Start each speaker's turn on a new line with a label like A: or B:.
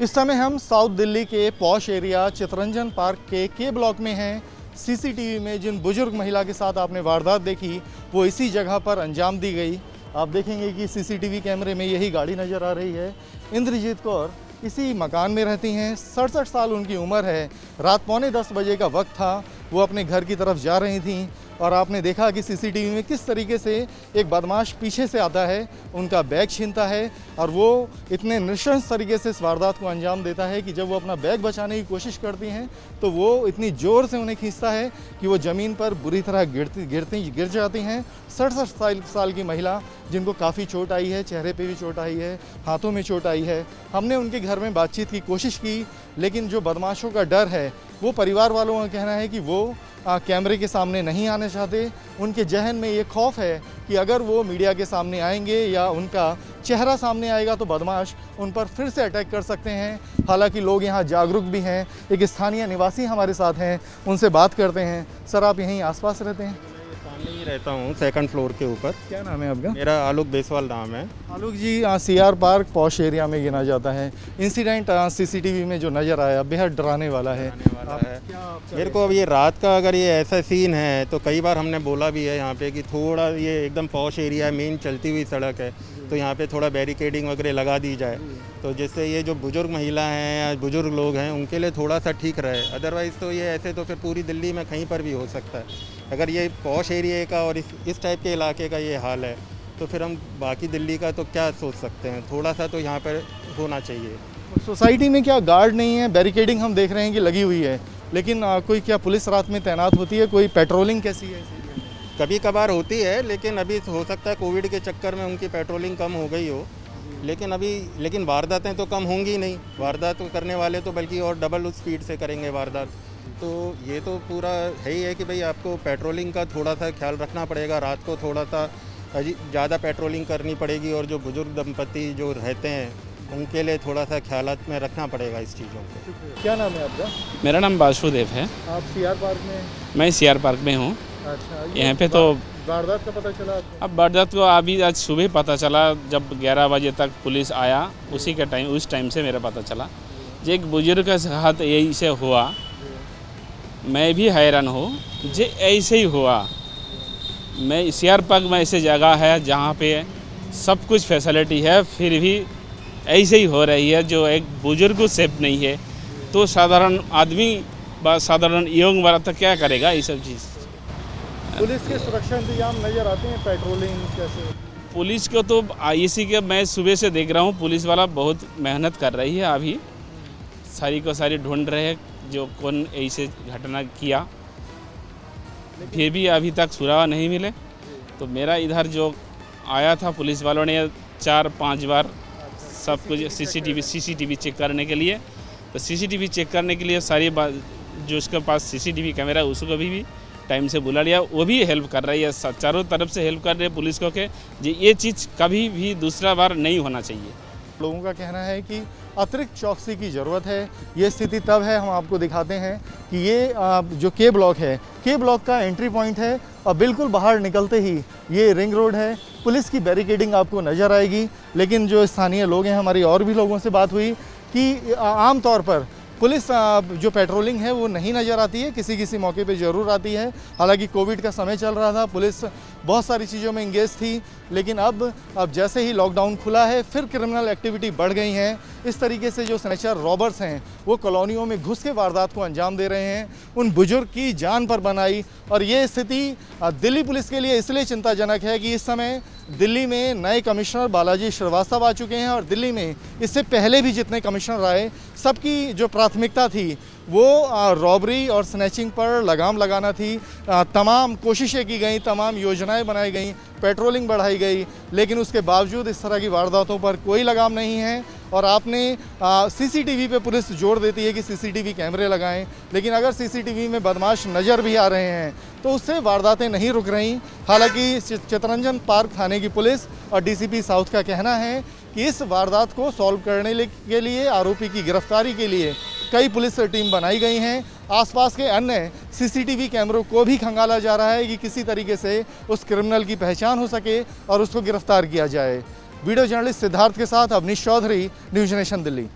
A: इस समय हम साउथ दिल्ली के पॉश एरिया चितरंजन पार्क के ब्लॉक में हैं। सीसीटीवी में जिन बुजुर्ग महिला के साथ आपने वारदात देखी वो इसी जगह पर अंजाम दी गई। आप देखेंगे कि सीसीटीवी कैमरे में यही गाड़ी नज़र आ रही है। इंद्रजीत कौर इसी मकान में रहती हैं। 67 साल उनकी उम्र है। रात 9:45 बजे का वक्त था। वो अपने घर की तरफ जा रही थीं और आपने देखा कि सीसीटीवी में किस तरीके से एक बदमाश पीछे से आता है, उनका बैग छीनता है और वो इतने नृशंस तरीके से इस वारदात को अंजाम देता है कि जब वो अपना बैग बचाने की कोशिश करती हैं तो वो इतनी ज़ोर से उन्हें खींचता है कि वो ज़मीन पर बुरी तरह गिर जाती हैं। 67 साल की महिला जिनको काफ़ी चोट आई है, चेहरे पे भी चोट आई है, हाथों में चोट आई है। हमने उनके घर में बातचीत की कोशिश की, लेकिन जो बदमाशों का डर है वो परिवार वालों का कहना है कि वो कैमरे के सामने नहीं आने चाहते। उनके जहन में ये खौफ है कि अगर वो मीडिया के सामने आएंगे या उनका चेहरा सामने आएगा तो बदमाश उन पर फिर से अटैक कर सकते हैं। हालांकि लोग यहाँ जागरूक भी हैं। एक स्थानीय निवासी हमारे साथ हैं, उनसे बात करते हैं। सर, आप यहीं आसपास रहते हैं?
B: सामने ही रहता हूँ, 2nd फ्लोर के ऊपर।
A: क्या नाम है आपका?
B: मेरा आलोक बेसवाल नाम है।
A: आलोक जी, सीआर पार्क पॉश एरिया में गिना जाता है। इंसिडेंट सीसीटीवी में जो नज़र आया बेहद डराने वाला है।
B: मेरे को अब ये रात का अगर ये ऐसा सीन है तो कई बार हमने बोला भी है यहाँ पे कि थोड़ा ये एकदम पॉश एरिया है, मेन चलती हुई सड़क है, तो यहाँ पे थोड़ा बैरिकेडिंग वगैरह लगा दी जाए तो जिससे ये जो बुजुर्ग महिला हैं या बुजुर्ग लोग हैं उनके लिए थोड़ा सा ठीक रहे। अदरवाइज़ तो ये ऐसे तो फिर पूरी दिल्ली में कहीं पर भी हो सकता है। अगर ये पॉश एरिया का और इस टाइप के इलाके का ये हाल है तो फिर हम बाकी दिल्ली का तो क्या सोच सकते हैं। थोड़ा सा तो यहाँ पर होना चाहिए।
A: सोसाइटी में क्या गार्ड नहीं है? बैरिकेडिंग हम देख रहे हैं कि लगी हुई है, लेकिन कोई क्या पुलिस रात में तैनात होती है? कोई पेट्रोलिंग कैसी है?
B: कभी कभार होती है, लेकिन अभी हो सकता है कोविड के चक्कर में उनकी पेट्रोलिंग कम हो गई हो। लेकिन वारदातें तो कम होंगी नहीं। वारदात करने वाले तो बल्कि और डबल उस स्पीड से करेंगे वारदात। तो ये तो पूरा है ही है कि भाई आपको पेट्रोलिंग का थोड़ा सा ख्याल रखना पड़ेगा। रात को थोड़ा सा ज़्यादा पेट्रोलिंग करनी पड़ेगी और जो बुजुर्ग दंपति जो रहते हैं उनके लिए थोड़ा सा ख्यालात में रखना पड़ेगा इस चीज़ों को।
A: क्या नाम है आपका?
C: मेरा नाम वासुदेव है।
A: आप सीआर पार्क में?
C: मैं सीआर पार्क में हूँ।
A: अच्छा,
C: यहाँ पे तो
A: वारदात का पता चला आपको?
C: अब वारदात को अभी आज सुबह पता चला, जब 11 बजे तक पुलिस आया उस टाइम से मेरा पता चला। जो एक बुजुर्ग के साथ यही से हुआ, मैं भी हैरान हूँ जो ऐसे ही हुआ। मैं सीआर पार्क में ऐसे जगह है जहाँ पे सब कुछ फैसिलिटी है, फिर भी ऐसे ही हो रही है। जो एक बुजुर्ग को सेफ नहीं है तो साधारण आदमी साधारण यंग वाला तो क्या करेगा ये सब चीज़।
A: पुलिस के सुरक्षा इंतजाम नज़र आते हैं, पेट्रोलिंग कैसे?
C: पुलिस को तो इसी के मैं सुबह से देख रहा हूँ, पुलिस वाला बहुत मेहनत कर रही है। अभी सारी को सारी ढूंढ रहे हैं जो कौन ऐसे घटना किया, फिर भी अभी तक सुराग नहीं मिले। तो मेरा इधर जो आया था, पुलिस वालों ने 4-5 बार सब कुछ सीसीटीवी चेक करने के लिए, तो सीसीटीवी चेक करने के लिए सारी बात जो उसके पास सीसीटीवी कैमरा है उसको भी टाइम से बुला लिया। वो भी हेल्प कर रही है, चारों तरफ से हेल्प कर रही है पुलिस को कि ये चीज़ कभी भी दूसरा बार नहीं होना चाहिए।
A: लोगों का कहना है कि अतिरिक्त चौकसी की ज़रूरत है। ये स्थिति तब है, हम आपको दिखाते हैं कि ये जो के ब्लॉक का एंट्री पॉइंट है और बिल्कुल बाहर निकलते ही ये रिंग रोड है। पुलिस की बैरिकेडिंग आपको नज़र आएगी, लेकिन जो स्थानीय लोग हैं, हमारी और भी लोगों से बात हुई कि आम तौर पर पुलिस जो पेट्रोलिंग है वो नहीं नज़र आती है, किसी मौके पे ज़रूर आती है। हालांकि कोविड का समय चल रहा था, पुलिस बहुत सारी चीज़ों में इंगेज थी, लेकिन अब जैसे ही लॉकडाउन खुला है फिर क्रिमिनल एक्टिविटी बढ़ गई हैं। इस तरीके से जो सनेचर रॉबर्स हैं वो कॉलोनियों में घुस के वारदात को अंजाम दे रहे हैं, उन बुजुर्ग की जान पर बनाई। और ये स्थिति दिल्ली पुलिस के लिए इसलिए चिंताजनक है कि इस समय दिल्ली में नए कमिश्नर बालाजी श्रीवास्तव आ चुके हैं और दिल्ली में इससे पहले भी जितने कमिश्नर आए सबकी जो प्राथमिकता थी वो रॉबरी और स्नैचिंग पर लगाम लगाना थी। तमाम कोशिशें की गई, तमाम योजनाएं बनाई गई, पेट्रोलिंग बढ़ाई गई, लेकिन उसके बावजूद इस तरह की वारदातों पर कोई लगाम नहीं है। और आपने सीसीटीवी पे पुलिस जोर देती है कि सीसीटीवी कैमरे लगाएं, लेकिन अगर सीसीटीवी में बदमाश नज़र भी आ रहे हैं तो उससे वारदातें नहीं रुक रहीं। हालांकि चितरंजन पार्क थाने की पुलिस और डीसीपी साउथ का कहना है कि इस वारदात को सॉल्व करने के लिए, आरोपी की गिरफ्तारी के लिए कई पुलिस टीम बनाई गई हैं। आसपास के अन्य सीसीटीवी कैमरों को भी खंगाला जा रहा है कि किसी तरीके से उस क्रिमिनल की पहचान हो सके और उसको गिरफ्तार किया जाए। वीडियो जर्नलिस्ट सिद्धार्थ के साथ अवनीश चौधरी, न्यूज़ नेशन दिल्ली।